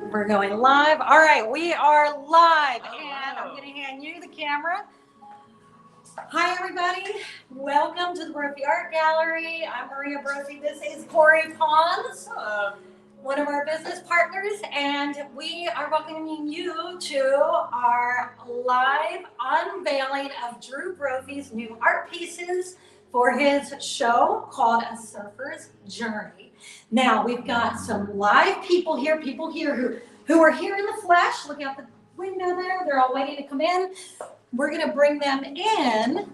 We're going live. All right, we are live, and I'm going to hand you the camera. Hi, everybody. Welcome to the Brophy Art Gallery. I'm Maria Brophy. This is Corey Pons, one of our business partners, and we are welcoming you to our live unveiling of Drew Brophy's new art pieces for his show called A SURFER'S JOURNey. Now, we've got some live people here who are here in the flesh. Look out the window there. They're all waiting to come in. We're going to bring them in. And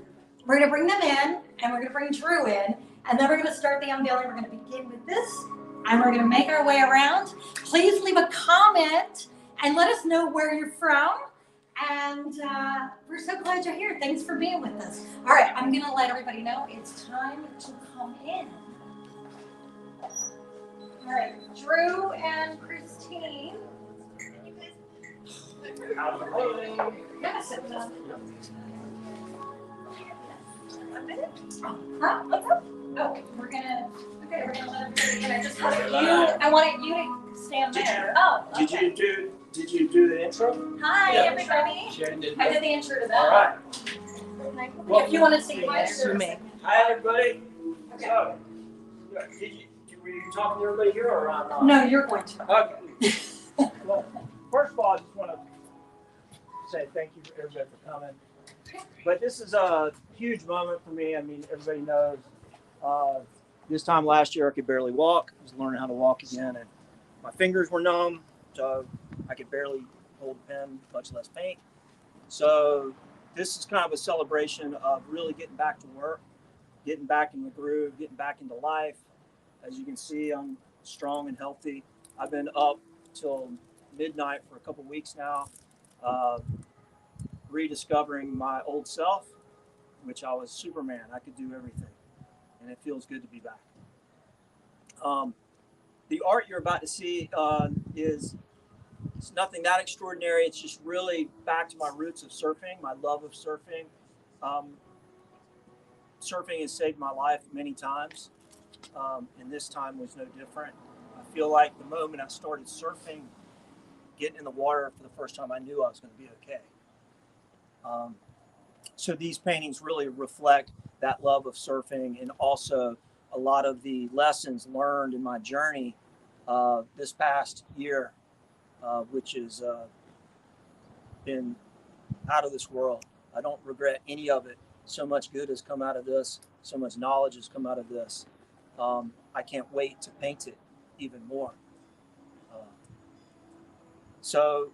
we're going to bring Drew in. And then we're going to start the unveiling. We're going to begin with this, and we're going to make our way around. Please leave a comment and let us know where you're from. And we're so glad you're here. Thanks for being with us. All right, I'm going to let everybody know it's time to come in. All right, Drew and Christine. Yeah, sit down. Huh? What's up? Oh, we're gonna let everybody in. I wanted you to stand there. Oh, okay. Did you do the intro? Hi, Yeah. everybody. I did the intro to that. All right. If you want to say hi, sure. Hi, everybody. Okay. So, were you talking to everybody here or not? No, you're going to. Okay. Well, first of all, I just want to say thank you for everybody for coming. But this is a huge moment for me. I mean, everybody knows this time last year I could barely walk. I was learning how to walk again, and my fingers were numb, so I could barely hold a pen, much less paint. So this is kind of a celebration of really getting back to work, getting back in the groove, getting back into life. As you can see, I'm strong and healthy. I've been up till midnight for a couple weeks now, rediscovering my old self, which I was Superman. I could do everything, and it feels good to be back. The art you're about to see it's nothing that extraordinary. It's just really back to my roots of surfing, my love of surfing. Surfing has saved my life many times, and this time was no different. I feel like the moment I started surfing, getting in the water for the first time, I knew I was going to be okay. So these paintings really reflect that love of surfing, and also a lot of the lessons learned in my journey this past year, which has been out of this world. I don't regret any of it. So much good has come out of this. So much knowledge has come out of this. I can't wait to paint it even more. So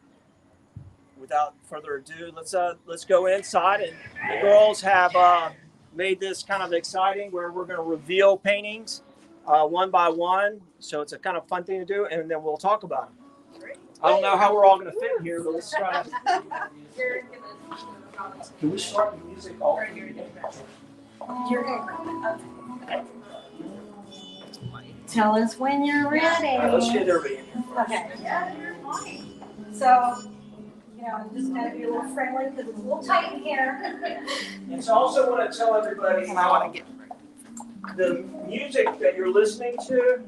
without further ado, let's go inside. And the girls have made this kind of exciting, where we're going to reveal paintings one by one. So it's a kind of fun thing to do, and then we'll talk about them. I don't know how we're all going to fit in here, but let's try. Can we start the music all right here? You're good. Okay. Tell us when you're ready. All right, let's get everybody in here first. Okay. So, I'm just going to be a little friendly because it's a little tight in here. And so I also want to tell everybody the music that you're listening to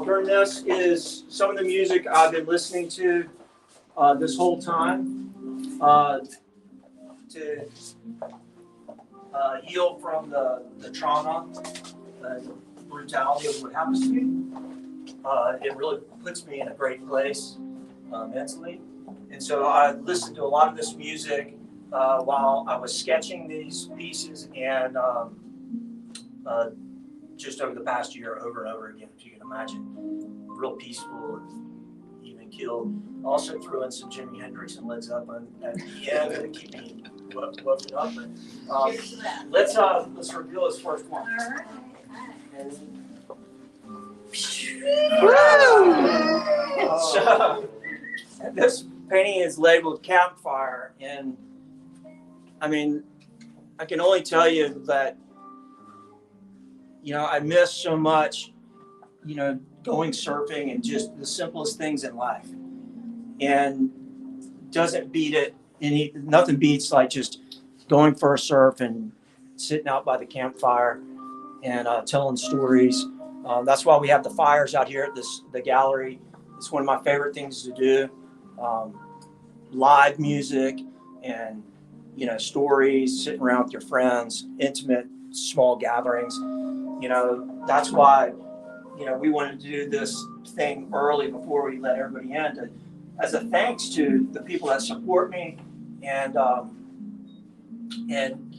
during this is some of the music I've been listening to this whole time to heal from the trauma and brutality of what happens to me. It really puts me in a great place mentally. And so I listened to a lot of this music while I was sketching these pieces, and just over the past year, over and over again, if you can imagine. Real peaceful and even killed. Also threw in some Jimi Hendrix and Led Zeppelin at the end to keep me woken up. But, let's reveal this first one. All right. So this painting is labeled Campfire, and I mean, I can only tell you that, I miss so much, going surfing and just the simplest things in life. And doesn't beat it. Nothing beats like just going for a surf and sitting out by the campfire and telling stories. That's why we have the fires out here at the gallery. It's one of my favorite things to do. Live music and, you know, stories, sitting around with your friends, intimate, small gatherings. You know, that's why, you know, we wanted to do this thing early before we let everybody in, as a thanks to the people that support me, and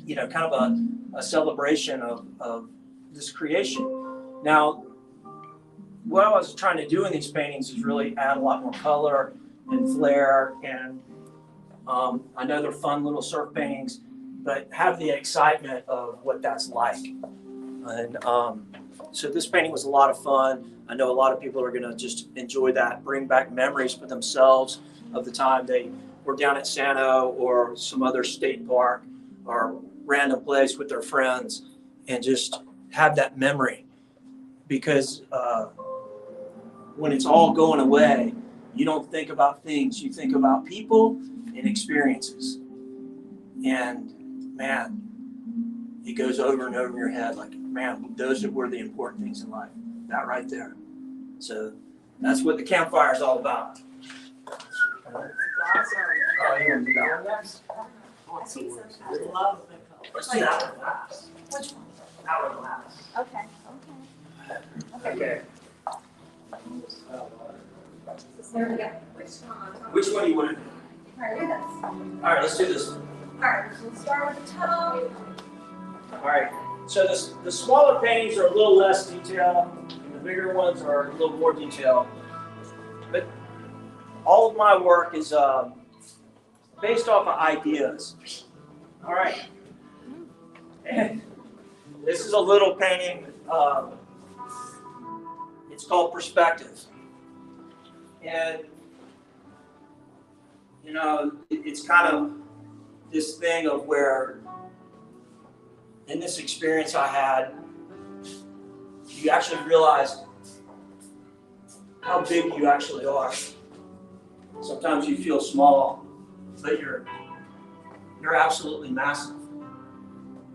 you know, kind of a celebration of this creation. Now, what I was trying to do in these paintings is really add a lot more color and flair, and I know they're fun little surf paintings, but have the excitement of what that's like. And so this painting was a lot of fun. I know a lot of people are going to just enjoy that, bring back memories for themselves of the time they were down at Sano or some other state park or random place with their friends, and just have that memory. Because when it's all going away, you don't think about things, you think about people and experiences. And man, it goes over and over in your head like, man, those were the important things in life. That right there. So that's what the campfire is all about. Let's do that one last. Which one? That one last. Okay. Okay. There we go. Which one do you want to do? All right, do this. All right, let's do this one. All right, so we'll start with the toe. All right. So the smaller paintings are a little less detailed, and the bigger ones are a little more detailed. But all of my work is based off of ideas. All right. And this is a little painting. It's called Perspective. And, you know, it's kind of this thing of where, in this experience I had, you actually realize how big you actually are. Sometimes you feel small, but you're absolutely massive,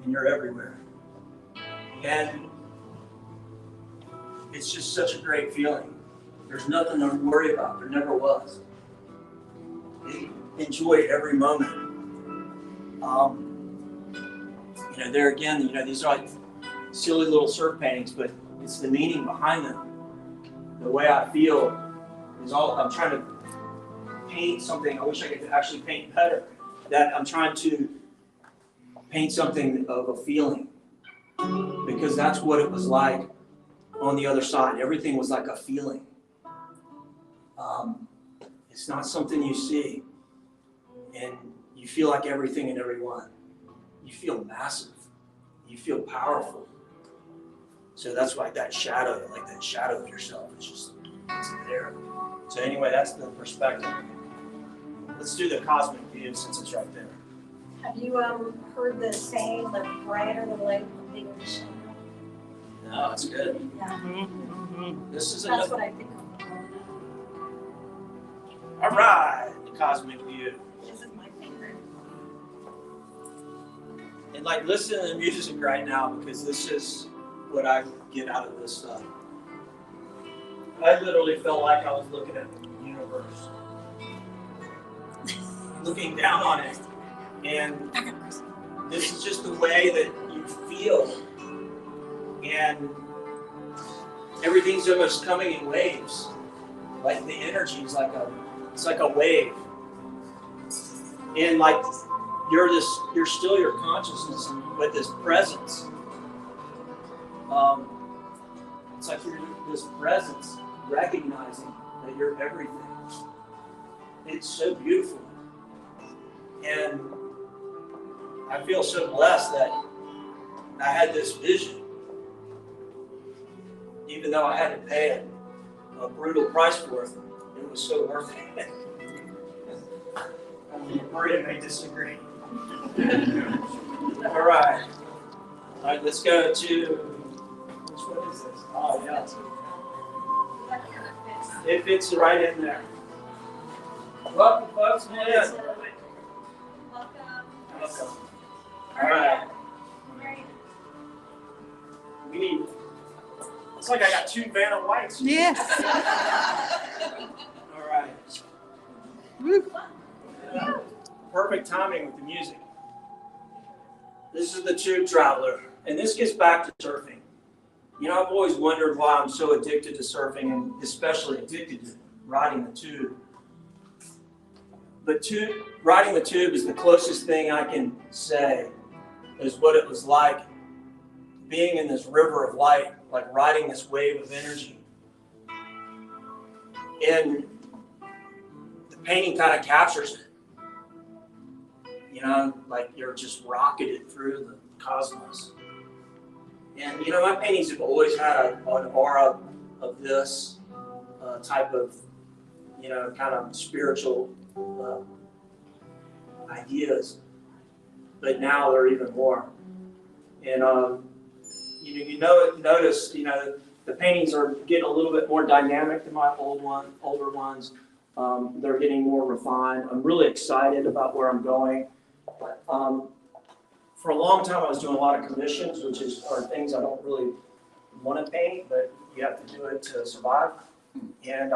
and you're everywhere. And it's just such a great feeling. There's nothing to worry about. There never was. Enjoy every moment. You know, there again, you know, these are like silly little surf paintings, but it's the meaning behind them. The way I feel is all. I'm trying to paint something. I wish I could actually paint better. That I'm trying to paint something of a feeling, because that's what it was like on the other side. Everything was like a feeling. It's not something you see, and you feel like everything and everyone. You feel massive. You feel powerful. So that's like that shadow of yourself. It's there. So anyway, that's the perspective. Let's do the cosmic view since it's right there. Have you heard the saying, the brighter the light, the bigger the shadow? No, that's good. Yeah. This is That's another. what I think of. All right, the cosmic view. This is my favorite. And like, listen to the music right now, because this is what I get out of this stuff. I literally felt like I was looking at the universe, looking down on it, and this is just the way that you feel, and everything's almost coming in waves. Like the energy is it's like a wave, and like you're still your consciousness with this presence. It's like you're this presence, recognizing that you're everything. It's so beautiful, and I feel so blessed that I had this vision, even though I had to pay a brutal price for it. It was so worth it. Maria may disagree. All right, let's go to, which one is this? Oh, yeah. It fits right in there. Welcome, folks. Come on in. Welcome. All right. We need It's like I got 2 Vanna Whites. Yes. All right. Woo. Perfect timing with the music. This is the Tube Traveler, and this gets back to surfing. You know, I've always wondered why I'm so addicted to surfing, and especially addicted to riding the tube. But riding the tube is the closest thing I can say is what it was like being in this river of light, like riding this wave of energy. And the painting kind of captures it. You know, like you're just rocketed through the cosmos. And, you know, my paintings have always had an aura of this type of, you know, kind of spiritual ideas. But now they're even more. And, notice, you know, the paintings are getting a little bit more dynamic than my older ones. They're getting more refined. I'm really excited about where I'm going. For a long time, I was doing a lot of commissions, which are things I don't really want to paint, but you have to do it to survive. And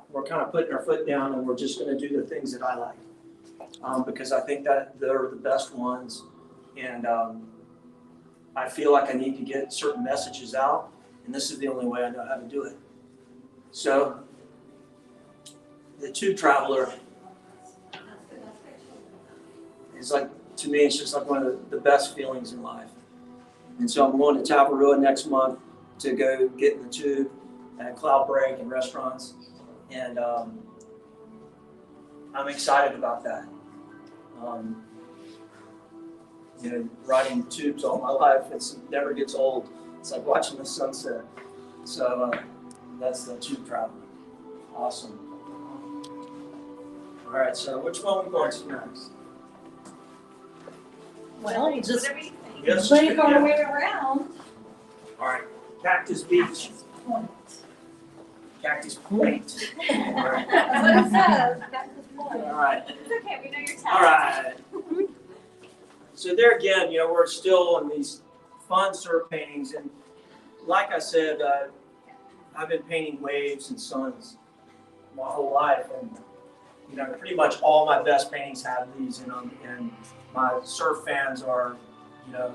we're kind of putting our foot down, and we're just going to do the things that I like, because I think that they're the best ones. And I feel like I need to get certain messages out, and this is the only way I know how to do it. So, the Tube Traveler is like, to me, it's just like one of the best feelings in life. And so I'm going to Taparua next month to go get in the tube at Cloud Break and restaurants. And I'm excited about that. You know, riding tubes all my life, it never gets old. It's like watching the sunset. So that's the Tube Traveler. Awesome. All right, so which one are we going to next? Well, you just Yes, blink our yeah. way around. All right, Cactus Beach. Cactus Point. All right. That's what it says. Cactus Point. All right. It's okay, we know your talent. All right. So there again, you know, we're still in these fun surf paintings, and like I said, I've been painting waves and suns my whole life, and you know, pretty much all my best paintings have these in them, and my surf fans are, you know,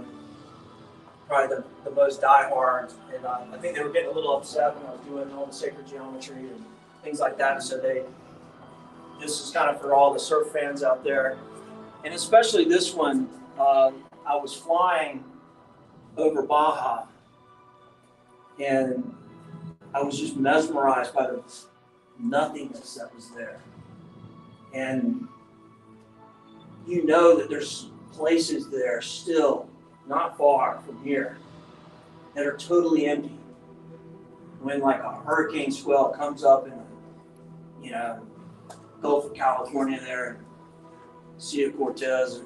probably the most diehard, and I think they were getting a little upset when I was doing all the sacred geometry and things like that. So this is kind of for all the surf fans out there, and especially this one. I was flying over Baja, and I was just mesmerized by the nothingness that was there. And you know that there's places there still not far from here that are totally empty. When like a hurricane swell comes up in the, you know, Gulf of California there, and Sea of Cortez,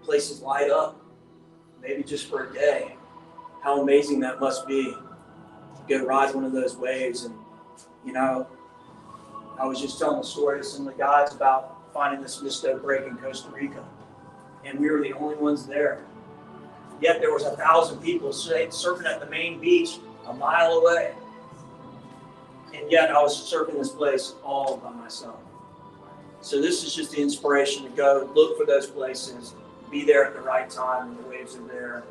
places light up, maybe just for a day. How amazing that must be to go ride one of those waves. And you know, I was just telling the story to some of the guys about finding this Misto break in Costa Rica, and we were the only ones there. Yet there was 1,000 people surfing at the main beach a mile away, and yet I was surfing this place all by myself. So this is just the inspiration to go look for those places, be there at the right time when the waves are there,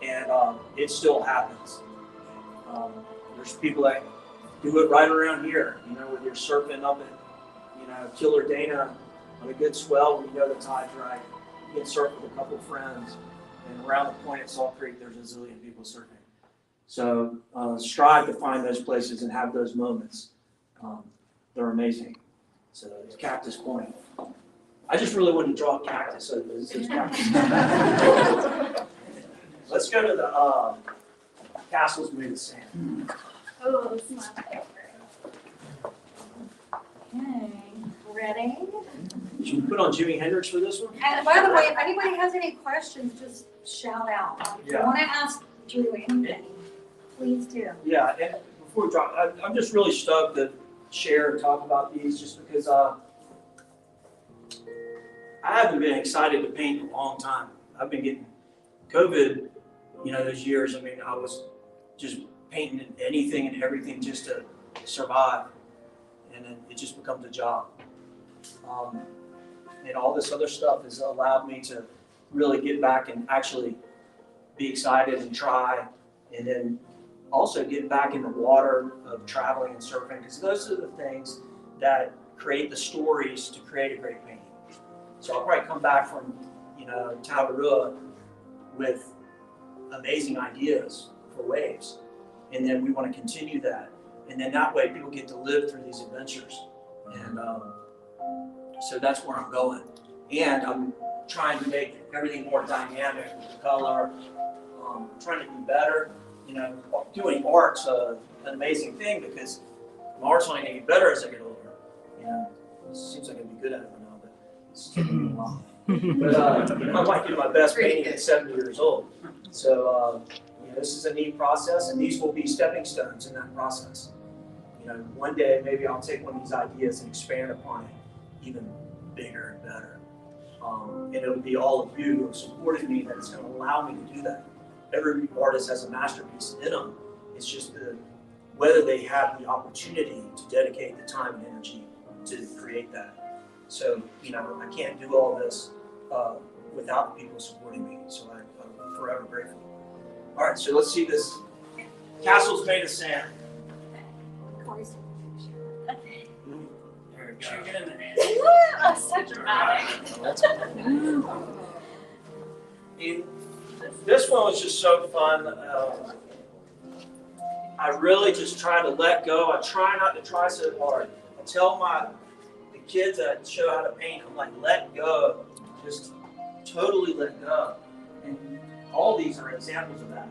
and it still happens. There's people that do it right around here, you know, where you're surfing up at, you know, Killer Dana on a good swell when you know the tide's right. You can surf with a couple of friends, and around the point at Salt Creek, there's a zillion people surfing. So strive to find those places and have those moments. They're amazing. So it's Cactus Point. I just really wouldn't draw a cactus, so this is cactus. Let's go to the castles made of sand. Oh, this is my favorite. Okay, ready? Should we put on Jimi Hendrix for this one? And by the way, if anybody has any questions, just shout out. If you want to ask Drew anything, please do. Yeah, and before we drop, I'm just really stoked to share and talk about these, just because I haven't been excited to paint in a long time. I've been getting COVID, you know, those years. I mean, I was just painting anything and everything just to survive. And then it just becomes a job. And all this other stuff has allowed me to really get back and actually be excited and try, and then also get back in the water of traveling and surfing, because those are the things that create the stories to create a great painting. So I'll probably come back from, Tavarua with amazing ideas for waves, and then we want to continue that, and then that way people get to live through these adventures, and so that's where I'm going. And I'm trying to make everything more dynamic with the color, trying to do better. Doing art's an amazing thing, because my art's only going to get better as I get older. It seems like I'd be good at it now, but it's taking me a while. But I might do my best painting at 70 years old. So this is a neat process, and these will be stepping stones in that process. One day maybe I'll take one of these ideas and expand upon it even bigger and better. And it'll be all of you who have supported me that's going to allow me to do that. Every artist has a masterpiece in them. It's just whether they have the opportunity to dedicate the time and energy to create that. So, I can't do all this without the people supporting me. So I'm forever grateful. All right, so let's see this. Castle's made of sand. There we go. Get in there. Oh, so dramatic. This one was just so fun. I really just try to let go. I try not to try so hard. I tell the kids that show how to paint, I'm like, let go. Just totally let go. And all these are examples of that.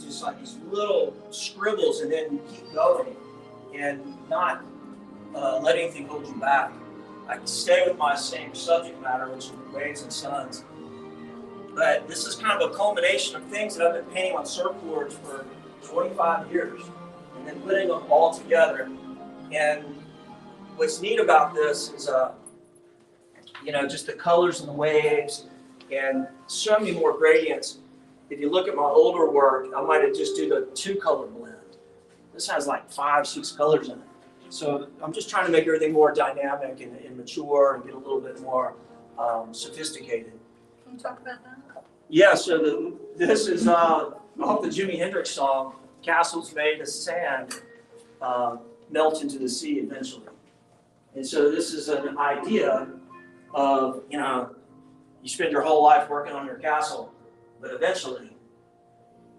Just like these little scribbles, and then keep going and not let anything hold you back. I can stay with my same subject matter, which is waves and suns. But this is kind of a culmination of things that I've been painting on surfboards for 25 years, and then putting them all together. And what's neat about this is, just the colors and the waves, and so many more gradients. If you look at my older work, I might have just did a 2-color blend. This has like 5, 6 colors in it. So I'm just trying to make everything more dynamic and mature and get a little bit more sophisticated. Can you talk about that? Yeah, so this is off the Jimi Hendrix song, Castles Made of Sand Melt into the Sea Eventually. And so this is an idea of, you spend your whole life working on your castle, but eventually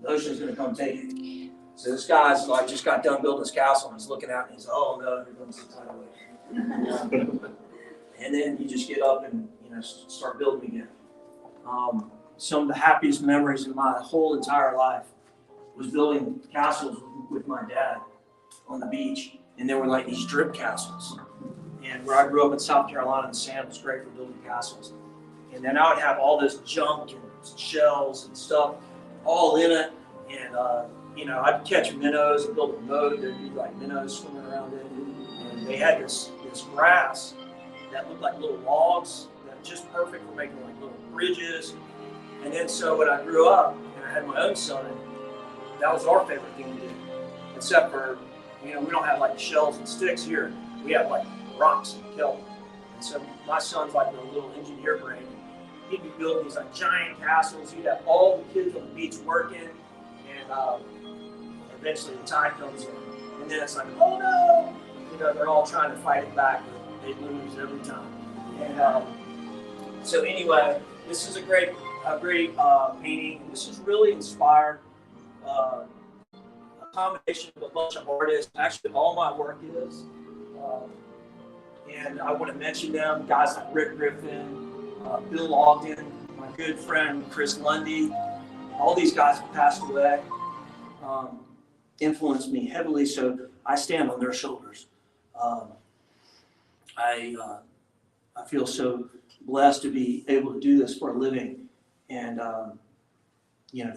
the ocean's going to come take it. So this guy's like just got done building his castle, and he's looking out and he's, oh no, here comes the tidal wave. And then you just get up and start building again. Some of the happiest memories in my whole entire life was building castles with my dad on the beach, and they were like these drip castles. And where I grew up in South Carolina, the sand was great for building castles. And then I would have all this junk and shells and stuff all in it, and I'd catch minnows and build a moat. There'd be like minnows swimming around it, and they had this grass that looked like little logs that were just perfect for making like little bridges. And then so when I grew up and I had my own son, that was our favorite thing to do. Except for, we don't have like shells and sticks here. We have like rocks and kelp. And so my son's like a little engineer brain. He'd be building these like giant castles. He'd have all the kids on the beach working, and eventually the tide comes in. And then it's like, oh no! They're all trying to fight it back, but they lose every time. And so anyway, this is a great painting. This is really inspired a combination of a bunch of artists. Actually, all my work is. And I want to mention them, guys like Rick Griffin, Bill Ogden, my good friend Chris Lundy. All these guys have passed away, influenced me heavily, so I stand on their shoulders. I feel so blessed to be able to do this for a living, and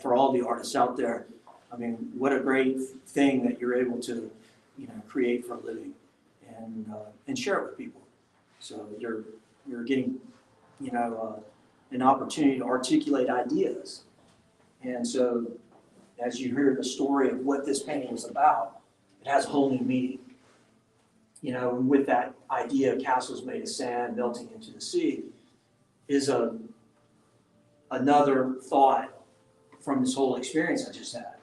for all the artists out there, I mean, what a great thing that you're able to, create for a living, and share it with people. So you're getting, an opportunity to articulate ideas, and so As you hear the story of what this painting was about, it has a whole new meaning. You know, with that idea of castles made of sand melting into the sea is another thought from this whole experience I just had,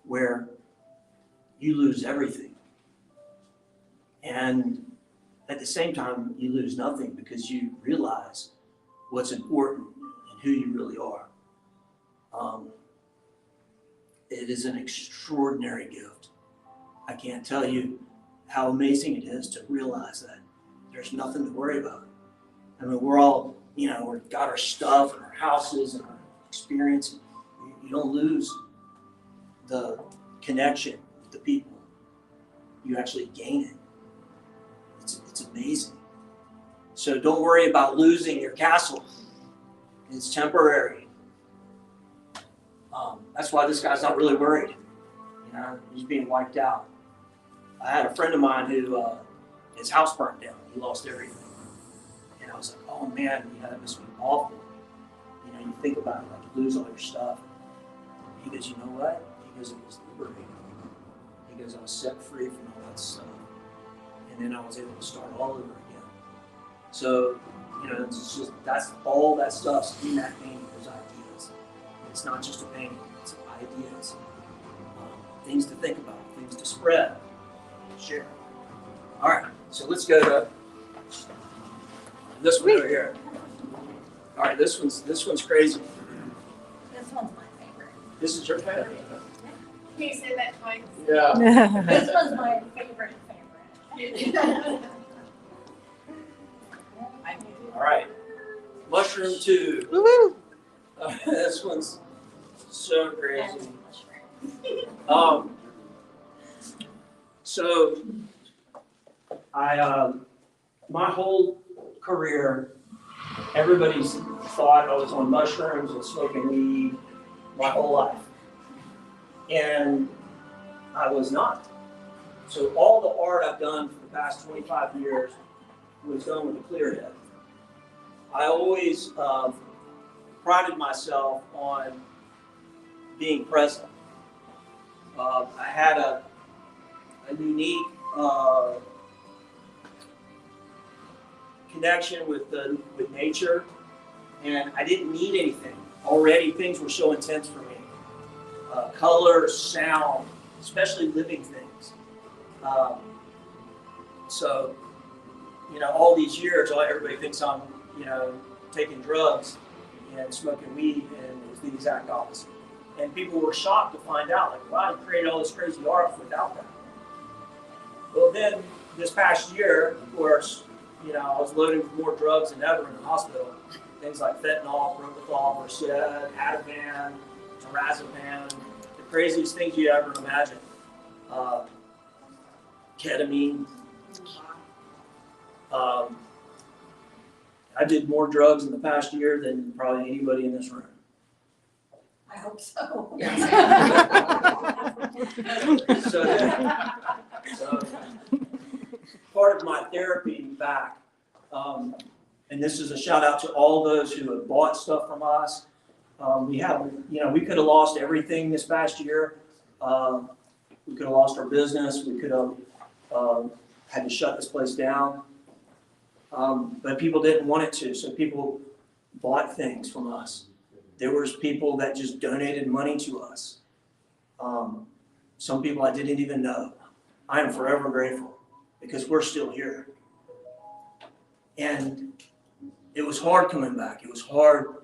where you lose everything. And at the same time, you lose nothing because you realize what's important and who you really are. It is an extraordinary gift. I can't tell you how amazing it is to realize that there's nothing to worry about. I mean, we're all, you know, we've got our stuff and our houses and our experience. You don't lose the connection with the people. You actually gain it. It's amazing. So don't worry about losing your castle. It's temporary. That's why this guy's not really worried. You know, he's being wiped out. I had a friend of mine who his house burned down. He lost everything. And I was like, oh man, you know, that must be awful. You know, you think about it, like you lose all your stuff. He goes, you know what? He goes, it was liberating. He goes, I was set free from all that stuff. And then I was able to start all over again. So, you know, it's just, that's all that stuff's in that painting, those ideas. It's not just a painting, it's ideas. Things to think about, things to spread, share. All right, so let's go to this one over here. All right, this one's crazy. This one's my favorite. This is your favorite? Can you say that twice? Yeah. This one's my favorite. All right, mushroom 2. Woo-hoo. This one's so crazy. So I my whole career, everybody's thought I was on mushrooms and smoking weed my whole life, and I was not. So all the art I've done for the past 25 years was done with a clear head. I always prided myself on being present. I had a unique connection with nature, and I didn't need anything. Already things were so intense for me. Color, sound, especially living things. So, you know, all these years, everybody thinks I'm, you know, taking drugs and smoking weed, and it was the exact opposite. And people were shocked to find out, like, wow, you created all this crazy art without that. Well, then this past year, of course, you know, I was loaded with more drugs than ever in the hospital. Things like fentanyl, propofol, Versed, Ativan, diazepam, the craziest things you ever imagine. Ketamine. I did more drugs in the past year than probably anybody in this room. I hope so. So part of my therapy back, and this is a shout out to all those who have bought stuff from us. We could have lost everything this past year. We could have lost our business. We could have had to shut this place down. But people didn't want it to, so people bought things from us. There was people that just donated money to us. Some people I didn't even know. I am forever grateful because we're still here. And it was hard coming back. It was hard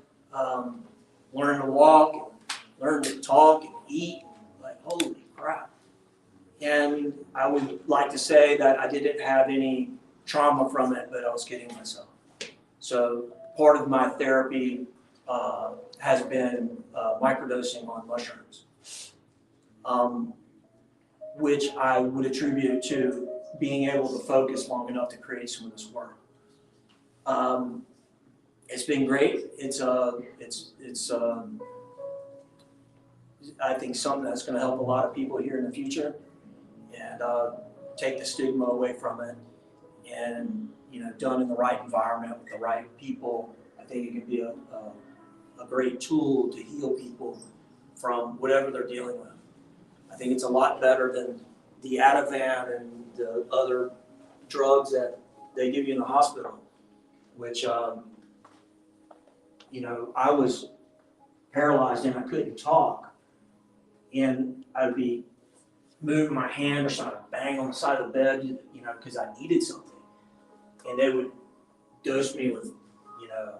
learning to walk, learning to talk and eat. Like, holy crap. And I would like to say that I didn't have any trauma from it, but I was kidding myself. So part of my therapy has been microdosing on mushrooms, which I would attribute to being able to focus long enough to create some of this work. It's been great. It's I think something that's going to help a lot of people here in the future, and take the stigma away from it. And done in the right environment with the right people, I think it can be a great tool to heal people from whatever they're dealing with. I think it's a lot better than the Ativan and the other drugs that they give you in the hospital, which, you know, I was paralyzed and I couldn't talk. And I'd be moving my hand or something, bang on the side of the bed, you know, because I needed something. And they would dose me with, you know,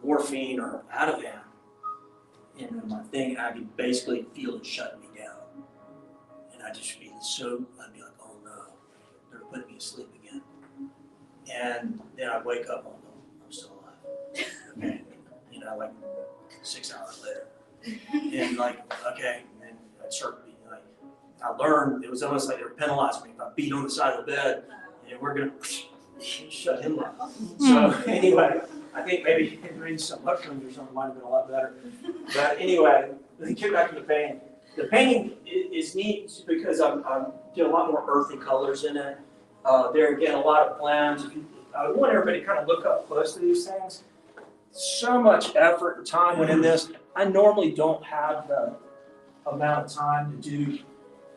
morphine or Ativan. And my thing, I could basically feel it shutting me down. And I'd just be so, I'd be like, oh no, they're putting me to sleep again. And then I'd wake up and go, I'm still alive. Okay. You know, like 6 hours later. And like, okay, and then I'd start being like, I learned, it was almost like they were penalizing me. If I beat on the side of the bed, and we're gonna shut him up. So anyway, I think maybe reading some mushrooms or something might have been a lot better. But anyway, let me get back to the painting. The painting is neat because I'm doing a lot more earthy colors in it. There again, a lot of blends. I want everybody to kind of look up close to these things. So much effort and time went in this. I normally don't have the amount of time to do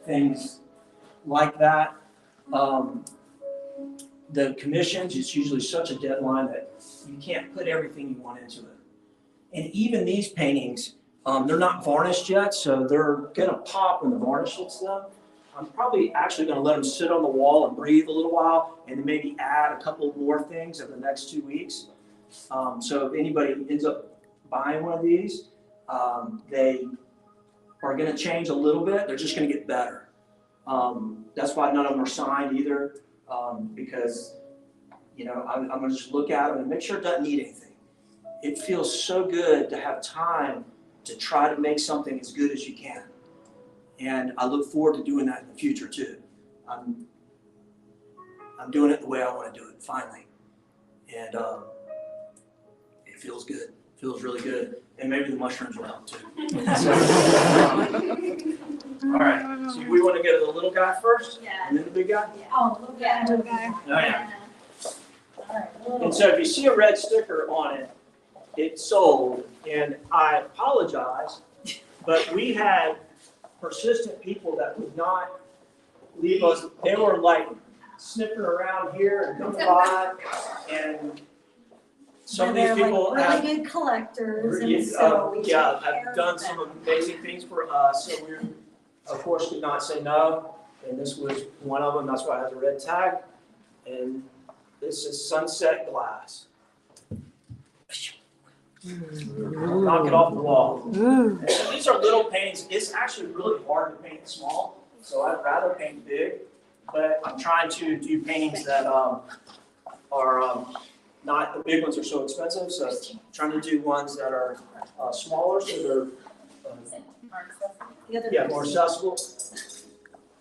things like that. The commissions, it's usually such a deadline that you can't put everything you want into it. And even these paintings, they're not varnished yet, so they're gonna pop when the varnish hits them. I'm probably actually gonna let them sit on the wall and breathe a little while, and then maybe add a couple more things over the next 2 weeks. So if anybody ends up buying one of these, they are gonna change a little bit. They're just gonna get better. That's why none of them are signed either, because, you know, I'm gonna just look at them and make sure it doesn't need anything. It feels so good to have time to try to make something as good as you can. And I look forward to doing that in the future too. I'm doing it the way I want to do it, finally. And it feels good. It feels really good. And maybe the mushrooms will help too. All right, so we want to get to the little guy first? Yeah. And then the big guy? Oh, look at Yeah. that. Oh, yeah. All right. And so if you see a red sticker on it, it's sold. And I apologize, but we had persistent people that would not leave us. They were like sniffing around here and coming by. And some of these They're people like have, really good collectors, and so we yeah, take care have done of some them. amazing things for us. So we, of course, could not say no. And this was one of them. That's why it has a red tag. And this is sunset glass. Knock it off the wall. And so these are little paintings. It's actually really hard to paint small, so I'd rather paint big. But I'm trying to do paintings that are not, the big ones are so expensive, so I'm trying to do ones that are smaller, so they're more accessible.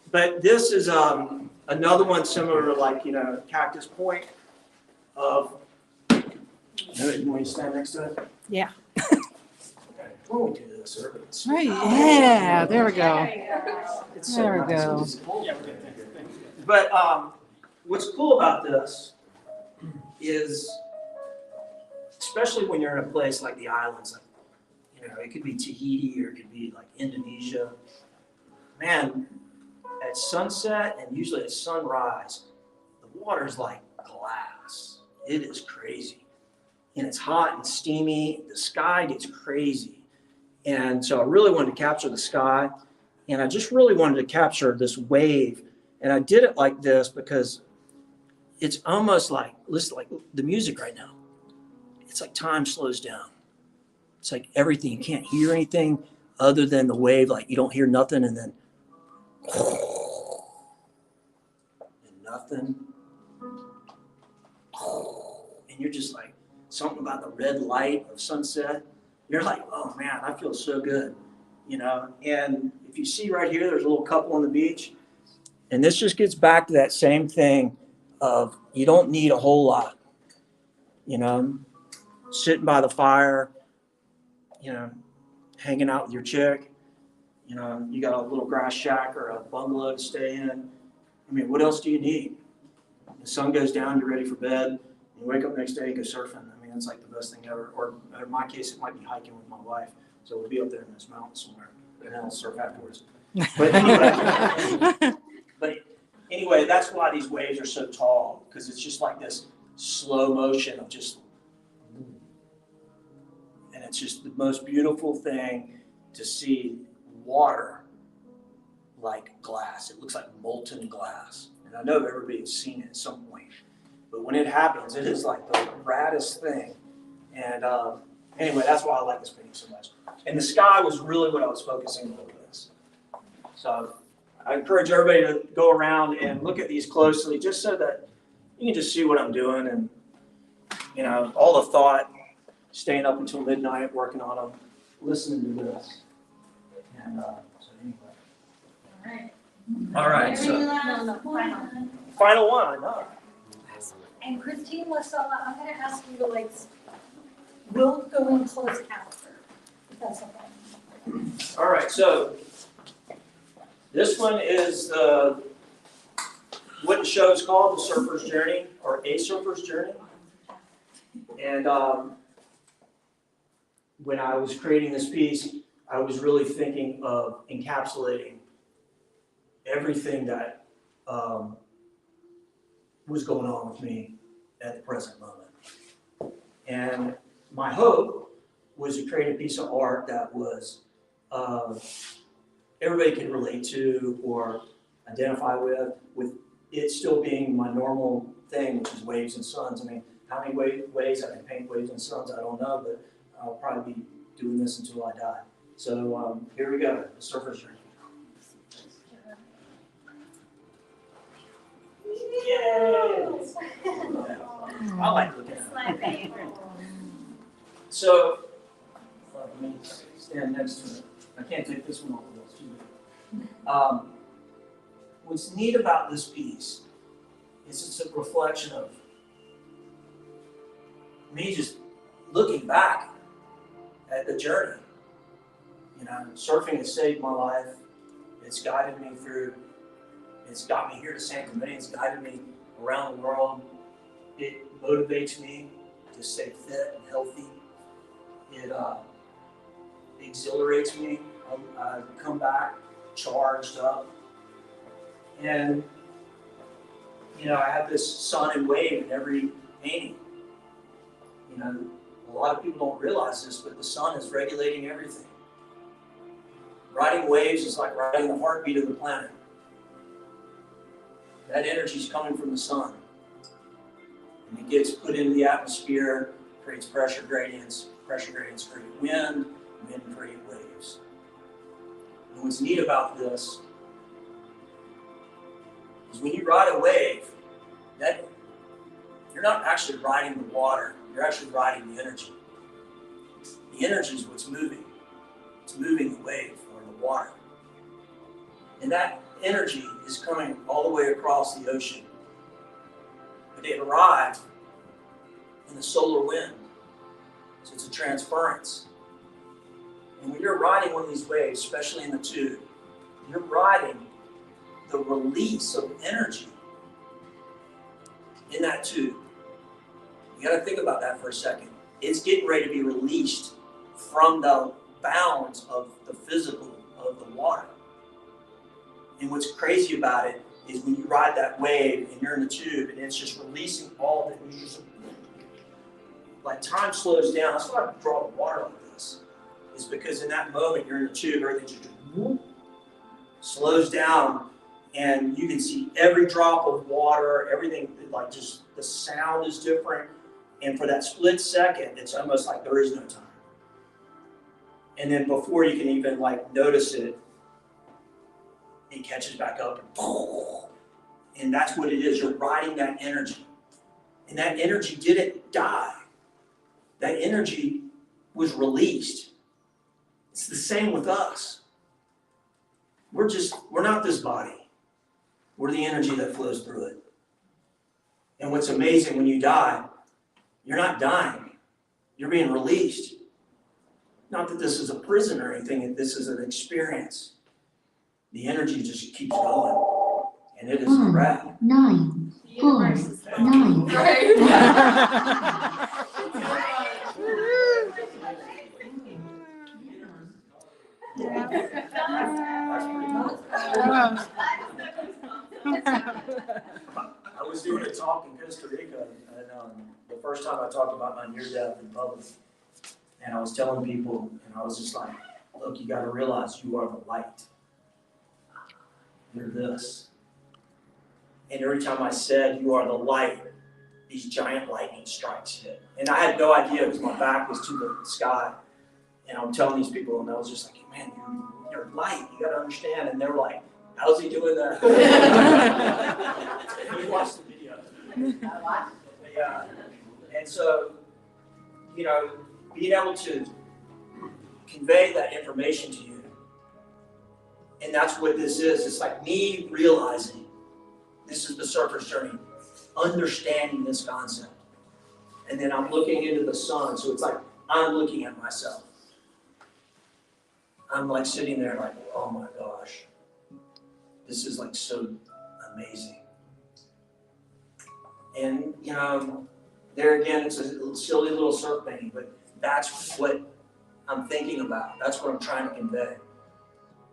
But this is another one similar to, like, you know, Cactus Point of. You want to stand next to it? Yeah. Okay. When we do this, it's Right. Yeah. There we go. it's There we nice. go. It's just- yeah, we're good. But what's cool about this is, especially when you're in a place like the islands, like, you know, it could be Tahiti or it could be like Indonesia. Man, at sunset and usually at sunrise, the water's like glass. It is crazy. And it's hot and steamy. The sky gets crazy. And so I really wanted to capture the sky. And I just really wanted to capture this wave. And I did it like this because it's almost like, listen, like the music right now. It's like time slows down. It's like everything. You can't hear anything other than the wave. Like you don't hear nothing, and then and nothing. And you're just like, something about the red light of sunset. You're like, oh man, I feel so good, you know? And if you see right here, there's a little couple on the beach. And this just gets back to that same thing of you don't need a whole lot, you know? Sitting by the fire, you know, hanging out with your chick, you know, you got a little grass shack or a bungalow to stay in. I mean, what else do you need? The sun goes down, you're ready for bed. You wake up next day and go surfing. I mean, it's like the best thing ever. Or in my case, it might be hiking with my wife. So we'll be up there in this mountain somewhere, and then I'll surf afterwards. But anyway, that's why these waves are so tall, because it's just like this slow motion of just, and it's just the most beautiful thing to see water like glass. It looks like molten glass. And I know everybody has seen it at some point, but when it happens, it is like the raddest thing. And anyway, that's why I like this painting so much. And the sky was really what I was focusing on with this. So I encourage everybody to go around and look at these closely, just so that you can just see what I'm doing, and you know, all the thought, staying up until midnight working on them, listening to this. And so anyway. All right. So final one. I know. And Christine, I'm going to ask you to we'll go in close after, if that's okay. All right. So this one is what the show is called, The Surfer's Journey, or A Surfer's Journey. And when I was creating this piece, I was really thinking of encapsulating everything that was going on with me at the present moment. And my hope was to create a piece of art that was everybody could relate to or identify with it still being my normal thing, which is waves and suns. I mean, how many ways I can paint waves and suns, I don't know, but I'll probably be doing this until I die. So here we go, The Surfer's Journey. Yay! I like looking at it. So, let me stand next to it. I can't take this one off the wall. What's neat about this piece is it's a reflection of me just looking back at the journey. You know, surfing has saved my life. It's guided me through. It's got me here to San Clemente. It's guided me around the world. It motivates me to stay fit and healthy. It exhilarates me. I come back charged up. And, you know, I have this sun and wave in every painting. You know, a lot of people don't realize this, but the sun is regulating everything. Riding waves is like riding the heartbeat of the planet. That energy is coming from the sun. And it gets put into the atmosphere, creates pressure gradients. Pressure gradients create wind, wind create waves. And what's neat about this is when you ride a wave, that you're not actually riding the water, you're actually riding the energy. The energy is what's moving. It's moving the wave or the water. And that energy is coming all the way across the ocean. But it arrived in the solar wind. So it's a transference. And when you're riding one of these waves, especially in the tube, you're riding the release of energy in that tube. You got to think about that for a second. It's getting ready to be released from the bounds of the physical of the water. And what's crazy about it is when you ride that wave and you're in the tube and it's just releasing all of it. Just, like time slows down. That's why I draw the water like this. Is because in that moment you're in the tube, everything just whoop, slows down, and you can see every drop of water, everything, like just the sound is different. And for that split second, it's almost like there is no time. And then before you can even like notice it, it catches back up and boom. And that's what it is. You're riding that energy. And that energy didn't die. That energy was released. It's the same with us. We're not this body. We're the energy that flows through it. And what's amazing when you die, you're not dying. You're being released. Not that this is a prison or anything, this is an experience. The energy just keeps going. And it is a wrap. 9, 4, 9. talk in Costa Rica, and the first time I talked about my near death in public, and I was telling people, and I was just like, look, you got to realize you are the light. You're this. And every time I said you are the light, these giant lightning strikes hit. And I had no idea because my back was to the sky. And I'm telling these people, and I was just like, man, you're light. You got to understand. And they were like, how's he doing that? You watched the video. Yeah. And so, you know, being able to convey that information to you, and that's what this is. It's like me realizing this is the surfer's journey, understanding this concept. And then I'm looking into the sun, so it's like I'm looking at myself. I'm like sitting there like, oh my gosh, this is like so amazing. And, you know, there again, it's a silly little surf painting, but that's what I'm thinking about. That's what I'm trying to convey.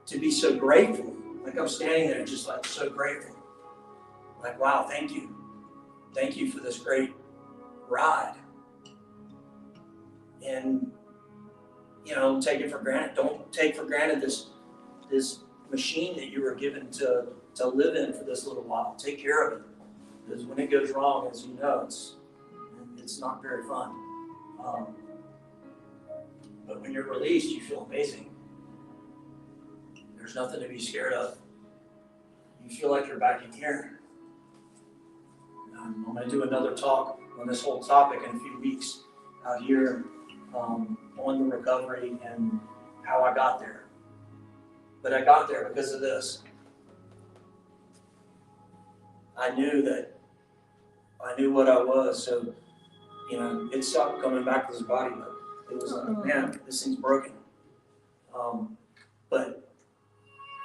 To be so grateful. Like I'm standing there just like so grateful. Like, wow, thank you. Thank you for this great ride. And, you know, take it for granted. Don't take for granted this machine that you were given to live in for this little while. Take care of it. Because when it goes wrong, as you know, it's not very fun. But when you're released, you feel amazing. There's nothing to be scared of. You feel like you're back in here. I'm going to do another talk on this whole topic in a few weeks out here on the recovery and how I got there. But I got there because of this. I knew what I was, so, you know, it sucked coming back to this body, but it was like, man, this thing's broken. But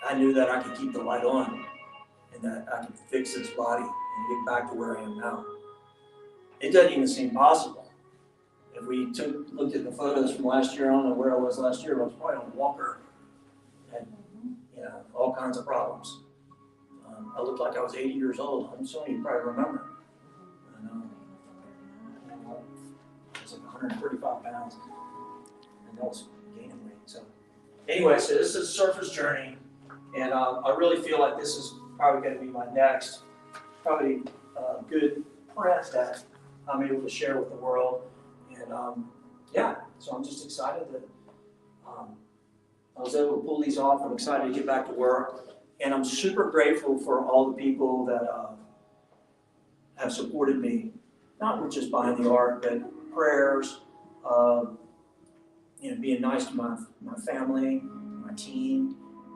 I knew that I could keep the light on and that I could fix this body and get back to where I am now. It doesn't even seem possible. If we looked at the photos from last year, I don't know where I was last year, I was probably on a walker. Had, you know, all kinds of problems. I looked like I was 80 years old. I'm some of you probably remember. I was like 135 pounds. And that was gaining weight. So anyway, so this is Surfer's Journey. And I really feel like this is probably going to be my next, probably good press that I'm able to share with the world. And yeah, so I'm just excited that I was able to pull these off. I'm excited to get back to work. And I'm super grateful for all the people that have supported me, not with just buying the art, but prayers, you know, being nice to my family, my team.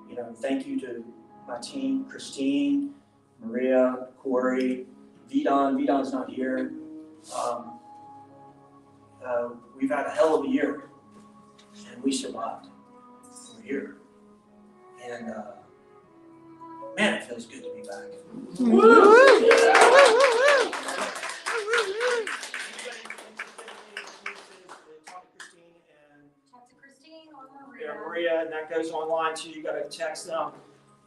You know, thank you to my team, Christine, Maria, Corey, Vidon. Vidon's not here. We've had a hell of a year, and we survived. We're here. And man, it feels good to be back. Talk to Christine or Maria. Yeah, Maria, and that goes online too. You got to text them.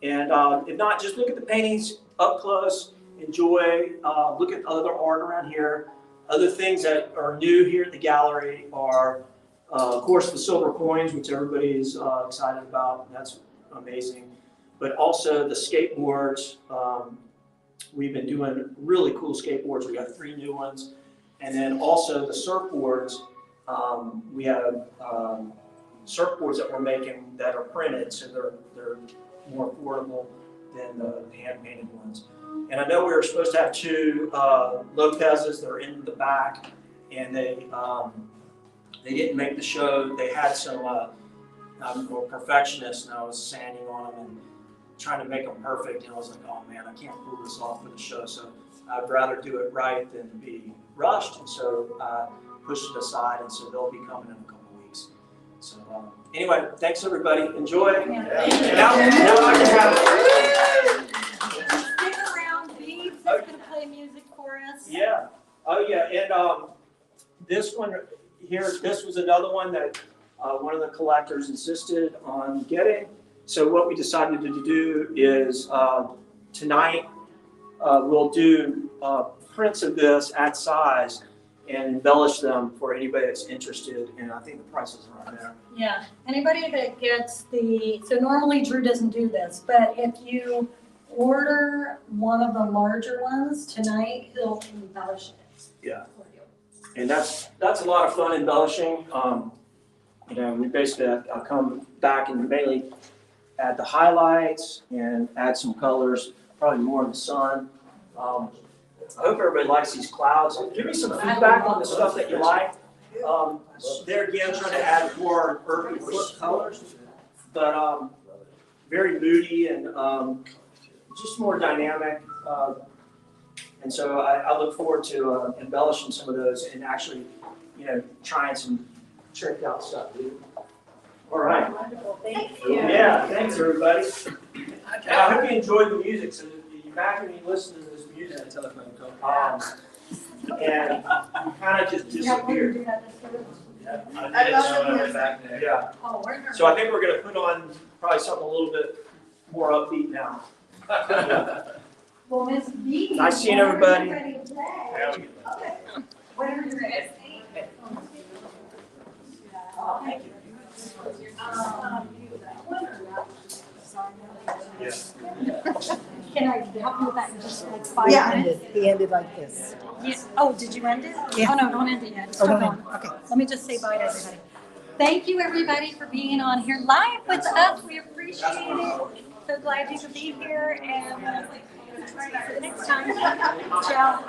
And if not, just look at the paintings up close, enjoy, look at other art around here. Other things that are new here at the gallery are, of course, the silver coins, which everybody is excited about. That's amazing. But also the skateboards. We've been doing really cool skateboards. We got 3 new ones. And then also the surfboards. We have surfboards that we're making that are printed, so they're more affordable than the hand-painted ones. And I know we were supposed to have 2 Lopez's that are in the back, and they didn't make the show. They had some I'm a perfectionist, and I was sanding on them and trying to make them perfect. And I was like, oh man, I can't pull this off for the show. So I'd rather do it right than be rushed. And so I pushed it aside, and so they'll be coming in a couple weeks. So anyway, thanks everybody. Enjoy. Yeah. Now I can have. Stick around, Beebs is going to play music for us. Yeah. Oh yeah. And this one here, this was another one that one of the collectors insisted on getting. So what we decided to do is tonight we'll do prints of this at size and embellish them for anybody that's interested. And I think the prices are on there. Yeah, anybody that gets so normally Drew doesn't do this, but if you order one of the larger ones tonight, he'll embellish it. Yeah. And that's a lot of fun embellishing. You know, we basically I'll come back and mainly add the highlights and add some colors, probably more in the sun. I hope everybody likes these clouds. Give me some feedback on the stuff that you like. There again, trying to add more earthy colors, but very moody and just more dynamic. And so I look forward to embellishing some of those and actually, you know, trying some tricked out stuff, dude. All right. Wonderful, thank you. Yeah, thanks everybody. And I hope you enjoyed the music. So you back when you listen to this music, and you kind of just disappear. I didn't know it was back there. Yeah. Oh, we're So I think we're going to put on probably something a little bit more upbeat now. Well, Miss B. Nice seeing everybody. Ready to play. Okay. Whenever you're ready. Oh, thank you. Can I help you with that in just like 5 minutes? He ended like this. Yeah. Oh, did you end it? Yeah. Oh, no, don't end it yet. It's Oh, still don't going. end. Okay. Let me just say bye to everybody. Thank you, everybody, for being on here live with us. We appreciate it. So glad you could be here, and for the next time, ciao.